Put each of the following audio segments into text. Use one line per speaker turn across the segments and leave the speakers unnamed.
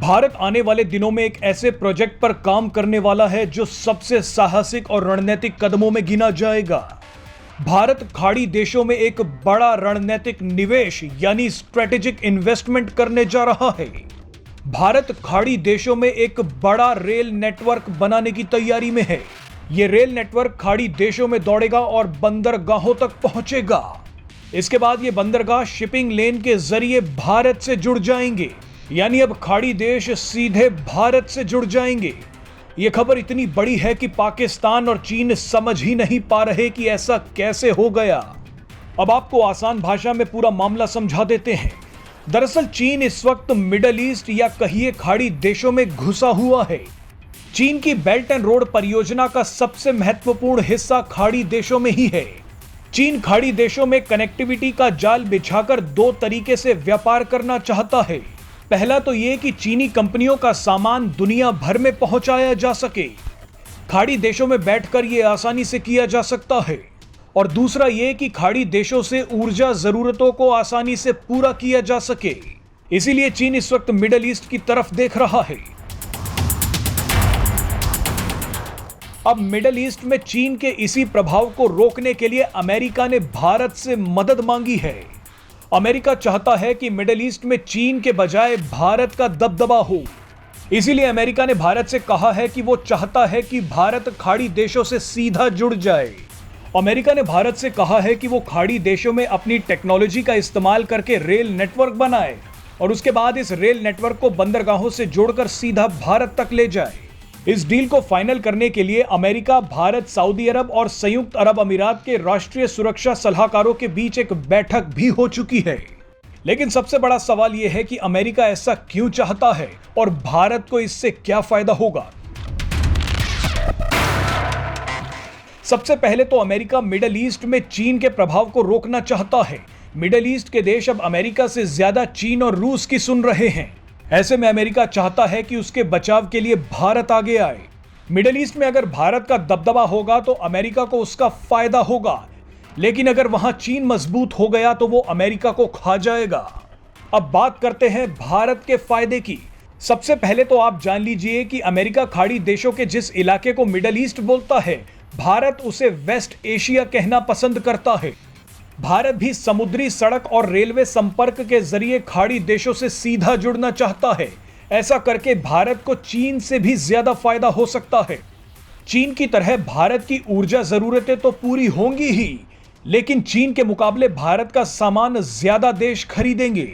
भारत आने वाले दिनों में एक ऐसे प्रोजेक्ट पर काम करने वाला है जो सबसे साहसिक और रणनीतिक कदमों में गिना जाएगा। भारत खाड़ी देशों में एक बड़ा रणनीतिक निवेश यानी स्ट्रेटेजिक इन्वेस्टमेंट करने जा रहा है। भारत खाड़ी देशों में एक बड़ा रेल नेटवर्क बनाने की तैयारी में है। यह रेल नेटवर्क खाड़ी देशों में दौड़ेगा और बंदरगाहों तक पहुंचेगा। इसके बाद ये बंदरगाह शिपिंग लेन के जरिए भारत से जुड़ जाएंगे, यानी अब खाड़ी देश सीधे भारत से जुड़ जाएंगे। यह खबर इतनी बड़ी है कि पाकिस्तान और चीन समझ ही नहीं पा रहे कि ऐसा कैसे हो गया। अब आपको आसान भाषा में पूरा मामला समझा देते हैं। दरअसल चीन इस वक्त मिडल ईस्ट या कहिए खाड़ी देशों में घुसा हुआ है। चीन की बेल्ट एंड रोड परियोजना का सबसे महत्वपूर्ण हिस्सा खाड़ी देशों में ही है। चीन खाड़ी देशों में कनेक्टिविटी का जाल बिछाकर दो तरीके से व्यापार करना चाहता है। पहला तो यह कि चीनी कंपनियों का सामान दुनिया भर में पहुंचाया जा सके, खाड़ी देशों में बैठकर यह आसानी से किया जा सकता है। और दूसरा यह कि खाड़ी देशों से ऊर्जा जरूरतों को आसानी से पूरा किया जा सके। इसीलिए चीन इस वक्त मिडल ईस्ट की तरफ देख रहा है। अब मिडल ईस्ट में चीन के इसी प्रभाव को रोकने के लिए अमेरिका ने भारत से मदद मांगी है। अमेरिका चाहता है कि मिडल ईस्ट में चीन के बजाय भारत का दबदबा हो। इसीलिए अमेरिका ने भारत से कहा है कि वो चाहता है कि भारत खाड़ी देशों से सीधा जुड़ जाए। अमेरिका ने भारत से कहा है कि वो खाड़ी देशों में अपनी टेक्नोलॉजी का इस्तेमाल करके रेल नेटवर्क बनाए और उसके बाद इस रेल नेटवर्क को बंदरगाहों से जोड़कर सीधा भारत तक ले जाए। इस डील को फाइनल करने के लिए अमेरिका, भारत, सऊदी अरब और संयुक्त अरब अमीरात के राष्ट्रीय सुरक्षा सलाहकारों के बीच एक बैठक भी हो चुकी है। लेकिन सबसे बड़ा सवाल यह है कि अमेरिका ऐसा क्यों चाहता है और भारत को इससे क्या फायदा होगा। सबसे पहले तो अमेरिका मिडल ईस्ट में चीन के प्रभाव को रोकना चाहता है। मिडल ईस्ट के देश अब अमेरिका से ज्यादा चीन और रूस की सुन रहे हैं। ऐसे में अमेरिका चाहता है कि उसके बचाव के लिए भारत आगे आए। मिडल ईस्ट में अगर भारत का दबदबा होगा तो अमेरिका को उसका फायदा होगा, लेकिन अगर वहां चीन मजबूत हो गया तो वो अमेरिका को खा जाएगा। अब बात करते हैं भारत के फायदे की। सबसे पहले तो आप जान लीजिए कि अमेरिका खाड़ी देशों के जिस इलाके को मिडल ईस्ट बोलता है, भारत उसे वेस्ट एशिया कहना पसंद करता है। भारत भी समुद्री, सड़क और रेलवे संपर्क के जरिए खाड़ी देशों से सीधा जुड़ना चाहता है। ऐसा करके भारत को चीन से भी ज्यादा फायदा हो सकता है। चीन की तरह भारत की ऊर्जा जरूरतें तो पूरी होंगी ही, लेकिन चीन के मुकाबले भारत का सामान ज्यादा देश खरीदेंगे।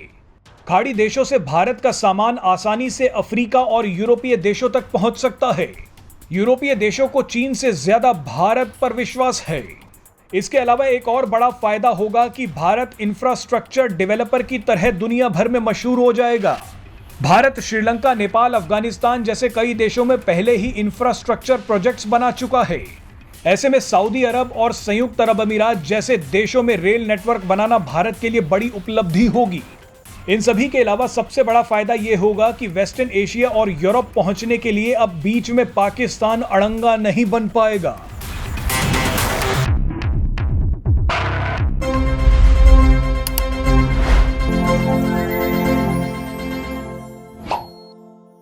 खाड़ी देशों से भारत का सामान आसानी से अफ्रीका और यूरोपीय देशों तक पहुंच सकता है। यूरोपीय देशों को चीन से ज्यादा भारत पर विश्वास है। इसके अलावा एक और बड़ा फायदा होगा कि भारत इंफ्रास्ट्रक्चर डेवलपर की तरह दुनिया भर में मशहूर हो जाएगा। भारत श्रीलंका, नेपाल, अफगानिस्तान जैसे कई देशों में पहले ही इंफ्रास्ट्रक्चर प्रोजेक्ट्स बना चुका है। ऐसे में सऊदी अरब और संयुक्त अरब अमीरात जैसे देशों में रेल नेटवर्क बनाना भारत के लिए बड़ी उपलब्धि होगी। इन सभी के अलावा सबसे बड़ा फायदा यह होगा कि वेस्टर्न एशिया और यूरोप पहुंचने के लिए अब बीच में पाकिस्तान अड़ंगा नहीं बन पाएगा।